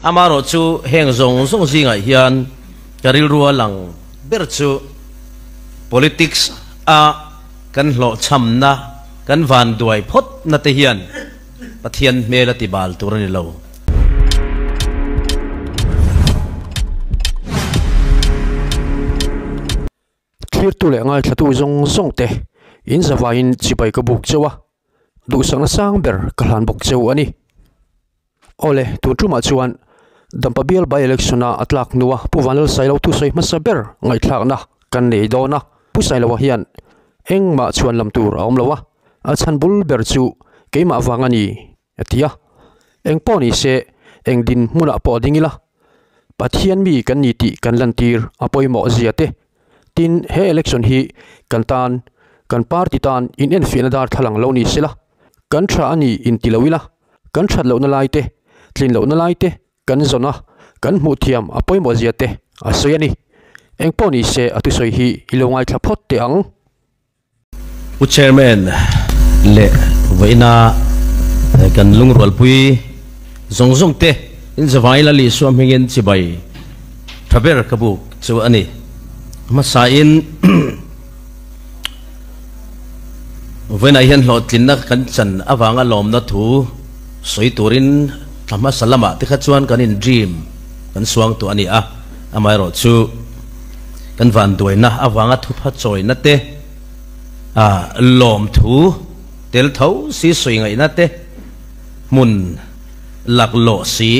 amaro chu heng zong zong zinga hian karil ruwa lang ber chu politics a kan hlo cham na kan van duai phot na te hian pathian mela ti bal turani lo thlir tu le ngai thatu zong zong te in zawain chipai ka buk chewa du sang sang ber kalan buk cheu ani ole tu tuma chuan dampabial by electiona atlak nuwa puwanal sailo tu soi masaber ngai thlak na kan nei do na pu sailo hian engma chuan lam tur aum lowa a chan bul ber chu keima wangani atia engponi se engdin muna po dingila pathian mi kan ni ti kan lantir apoi mo ziate tin he election hi kantan kan party tan in en finadar thalang lo ni sila kan tha ani in tilawila kan that lo na laite tlin lo na laite kan zona kan mu thiam apoi mo ziate asoyani engponi se atusoi hi ilongai thaphot te ang u chairman le veina kan lungrol pui zong zong te in zawaila li suam hingen chibai thaber kabuk chu ani masain veina hian hlo tlinna kan chan awanga lom na thu soi turin thama salama te kha chuan kan in dream kan suang tu ani a amai ro chu kan van doina awanga thu pha choi na te lom thu tel thau si soi ngai na te mun lak lo si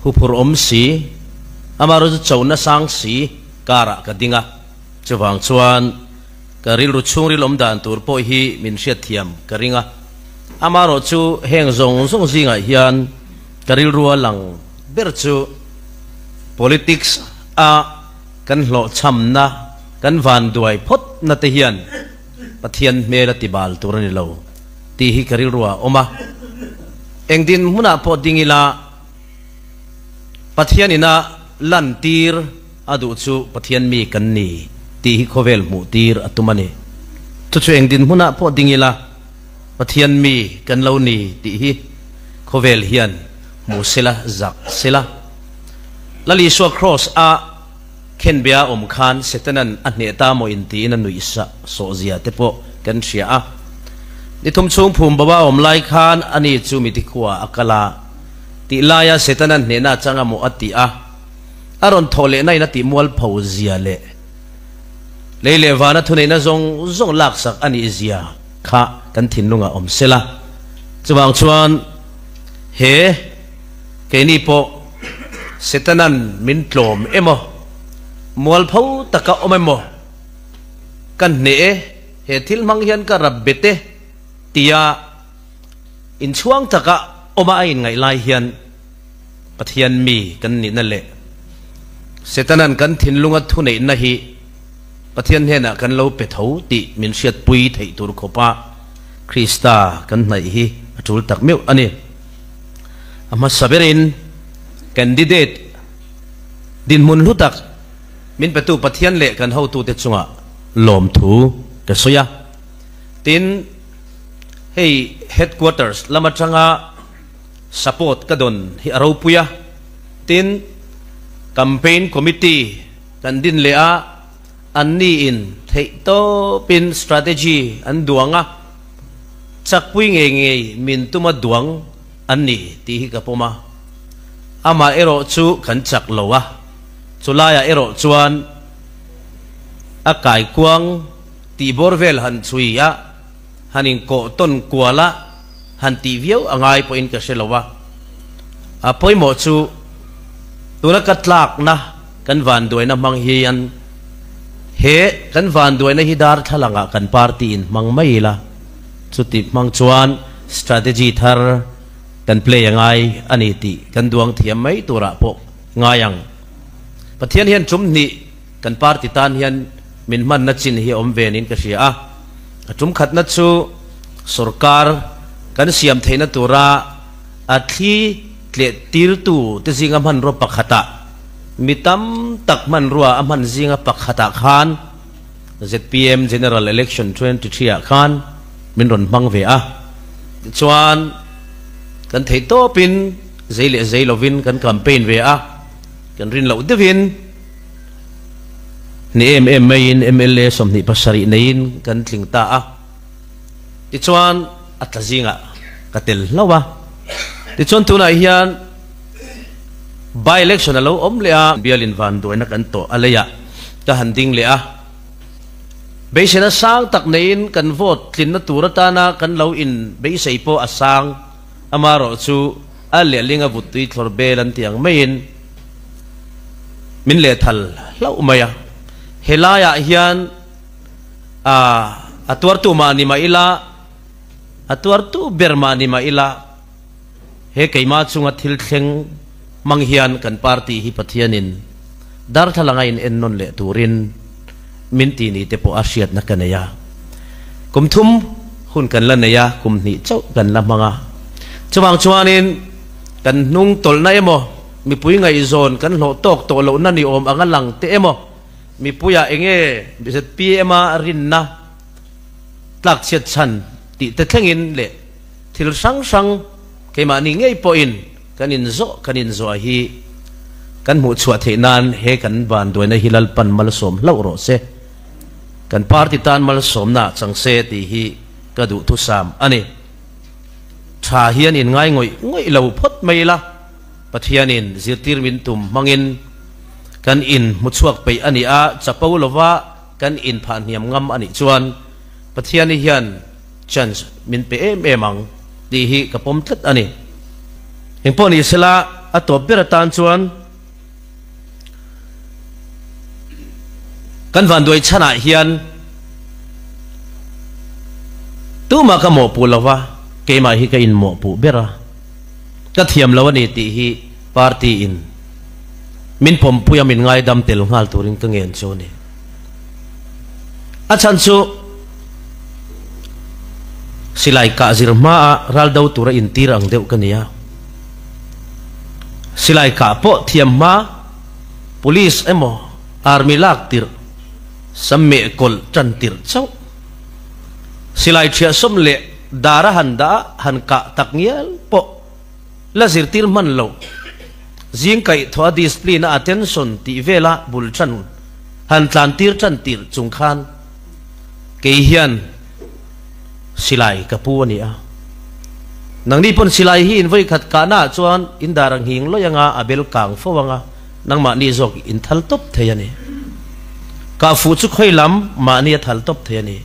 hupur om si amaro chu chona sang si kara kadinga chuwang chuan karil ru chung rilom dan tur po hi min hriat thiam karinga amaro chu heng zong zong zinga hian karil ruwa lang ber chu politics a kan hlo cham na kan van duai phot na te hian pathian mela ti bal turani lo ti hi karil ruwa oma engdin muna po dingila pathian ina lantir adu chu pathian mi kan ni ti hi khovel mu tir atumani chu chu engdin muna po dingila pathian mi kan lo ni ti hi khovel hian mu sela zak sela lali so cross a khen bia khan setanan anne ta mo in ti na nui sa so zia te po kan sia a ni thum chung phum baba lai khan ani chu mi ti khuwa akala ti laya setanan ne na changa mo ati a aron thole nai na ti mual phau zia le leile wana thunei na zong zong lak sak ani zia kha kan thinunga sela chuwang chuan he keini po setanan min tlom emo mual phau taka omemo kan ne he thil mang hian ka rabbete tia in chuang taka oma ain ngai lai hian pathian mi kan ni na le setanan kan thinlunga thunei na hi pathian hena kan lo pe thau ti min hriat pui thei tur khopa krista kan nai hi atul tak meu ani ama saberin candidate din mun lutak min petu pathian le kan ho tu te chunga lom thu te soya tin hey headquarters lama changa support kadon hi aro puya tin campaign committee kan din le a anni in thei to pin strategy an duanga chakpui nge nge min tuma duang anni ti hi kapoma ama ero chu kan chak lowa chulaya ero chuan akai kuang ti borvel han chuia hanin ko ton kuala han ti viau angai po in ka selowa apoi mo chu tuna katlak na kan van doi na mang hian he kan van doi na hidar thalanga kan party in mang maila chuti mang chuan strategy thar kan play angai ani ti kan duang thiam mai tura po ngayang pathian hian chum ni kan party tan hian min man na chin hi om venin ka sia a chum khat na chu sarkar kan siam theina tura athi tle tir tu te zinga man ro pakhata mitam tak man ruwa aman zinga pakhata khan ZPM general election 23 khan min ron mang ve a chuan kan thei to pin zai le zai lovin kan campaign ve a kan rin lo devin ni main MLA som ni pasari nein kan tling ta a ti chuan atlazinga katel lawa ti chuan tuna hian by election alo om le a bialin van do na kan to alaya ka handing le a beisena sang tak nein kan vote tlin na turata na kan lo in beisei po asang amaro chu alle linga vutui thorbelan tiang main min le thal lau maya helaya hian atuar tu mani maila atuar tu bermani maila he keima chunga thil thleng manghian kan party hi pathianin dar thalangain ennon le turin minti ni te po asiat na kanaya kumthum hun kan lanaya kumni chau kan lamanga chuwang chuanin kan nung tol na emo mi pui ngai zon kan lo tok to lo na ni om angalang te emo mi puya enge biset pma rin na tlak chet chan ti te thlengin le thil sang sang keima ni ngei po in kanin zo hi kan mu chua theinan he kan ban doina hilal pan mal som lo ro se kan party tan mal som na changse ti hi kadu thu sam ani tha hian in ngai ngoi lo phot mai la pathianin zirtir min tum mangin kan in muchuak pe ani a chapau lova kan in phan hiam ngam ani chuan pathiani hian chance min pe emang ti hi kapom tlat ani engponi sela atop beratan chuan kan van doi chana hian tu ma ka mo pu lova ke ma hi ka in mo pu bera ka thiam lawani ti hi party in min pom puya min ngai dam tel ngal turin ka ngen choni achan chu silai ka zirma ral dau tura in tirang deu kania silai ka po thiam ma police emo army lak tir samme kol chan tir chau silai thia som le dara handa han ka takngial po la zirtir man lo zing kai thoa discipline attention ti vela bul chan han tlan tir chan tir chung khan ke hian silai kapu ani a nang ni pon silai hi in voi khat kana chuan in darang hing lo yanga abel kang fowanga nang ma ni zok in thal top theyani ka fu chu khoilam ma ni thal top theyani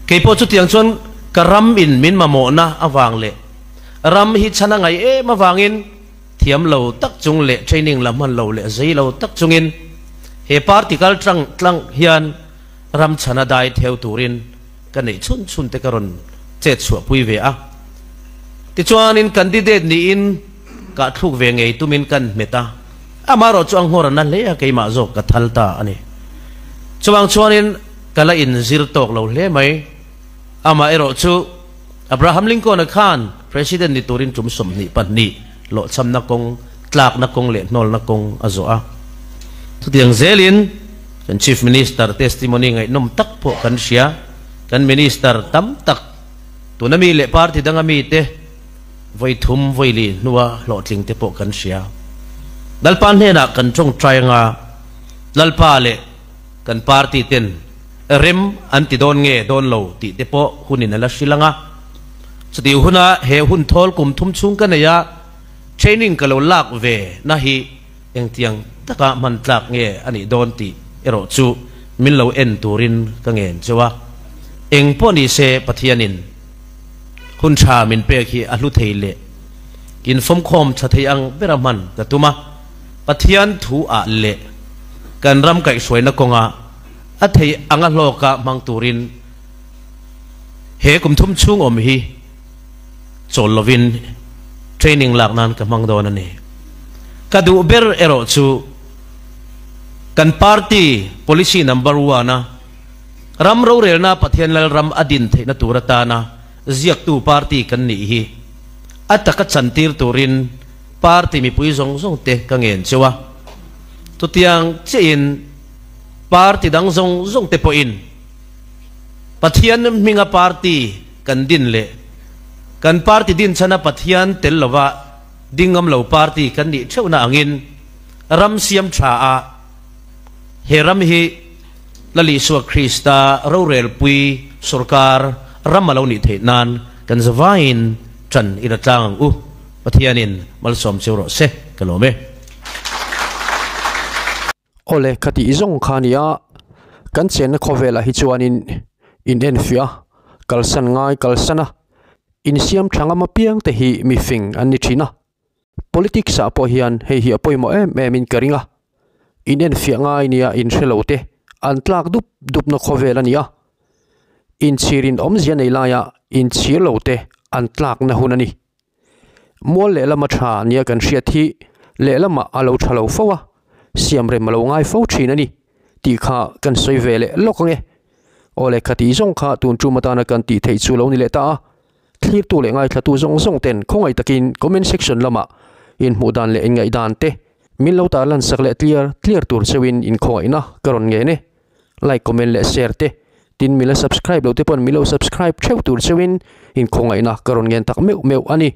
ke po chu tiang chuan karam in min ma mo na awang le ram hi chana ngai e ma wangin thiam lo tak chung le training lam man lo le zai lo tak chungin he particle tlang hian ram chana dai theu turin ka nei chun te karon che chua pui ve a ti chuan in candidate ni in ka thuk ve ngei tumin kan meta amaro chuang hor na le ke ma zo ka thalta ani chuan in kala in zir tok lo le mai ama ero chu Abraham Lincoln khan president ni turin chum som ni pan ni lo cham na kong tlak na kong le nol na kong azo a tu tiang zelin kan chief minister testimony ngai nom tak po kan sia kan minister tam tak tu na mi le party danga mi te voi thum voi li nuwa lo tling te po kan sia dalpan he na kan chong try nga lalpa le kan party ten rem anti don nge don lo ti te po hunin ala silanga chati huna he hun thol kum thum chung kan ya training ka lo lak ve na hi eng tiang taka man tlak nge ani don ti ero chu min lo en turin ka ngen chawa eng poni se pathianin hun cha min pe khi alu theile in fom khom chathei ang beraman ka tuma pathian thu a le kan ram kai soi na konga a thei anga hloka mang turin he kum thum chung om hi chol lovin training lak nan ka mang don ani kadu ber ero chu kan party policy number 1 na ram ro rel na pathian lal ram adin the na turata na ziak tu party kan ni hi ataka chantir turin party mi pui zong zong te ka ngen chewa tu tiang chein party dang zong zong te po in pathian minga party kan din le kan party din chana pathian tel lova dingam lo party kan ni cheu na angin ram siam tha a heram hi lali suwa Krista rorel pui sarkar ramalo ni the nan kan zavain chan iratang pathianin malsom chero se kalome ole khati izong khania kan chen khovela hi chuanin in enfia kalsan ngai kalsana in siam thanga ma piang te hi mi fing an ni thina politics a po hian hei hi apoimo em in karinga in enfia ngai nia in hrelote an tlak dup no khovela nia in chirin omzia nei laya in chirlote an tlak na hunani mol le lama tha nia kan hriat hi le lama alo thalo fowa siam re malo ngai fo thinani ti kha kan soi vele lokange ole khati zong kha tun chu mata na kan ti thei chu lo ni le ta thlir tu le ngai thatu zong ten khongai takin comment section lama in mudan le ngai dan te min lo ta lan sak le clear tur chewin in khoi na karon nge ne like comment le share te tin mila subscribe lo te pon milo subscribe cheu tur chewin in khongai na karon ngen tak meu ani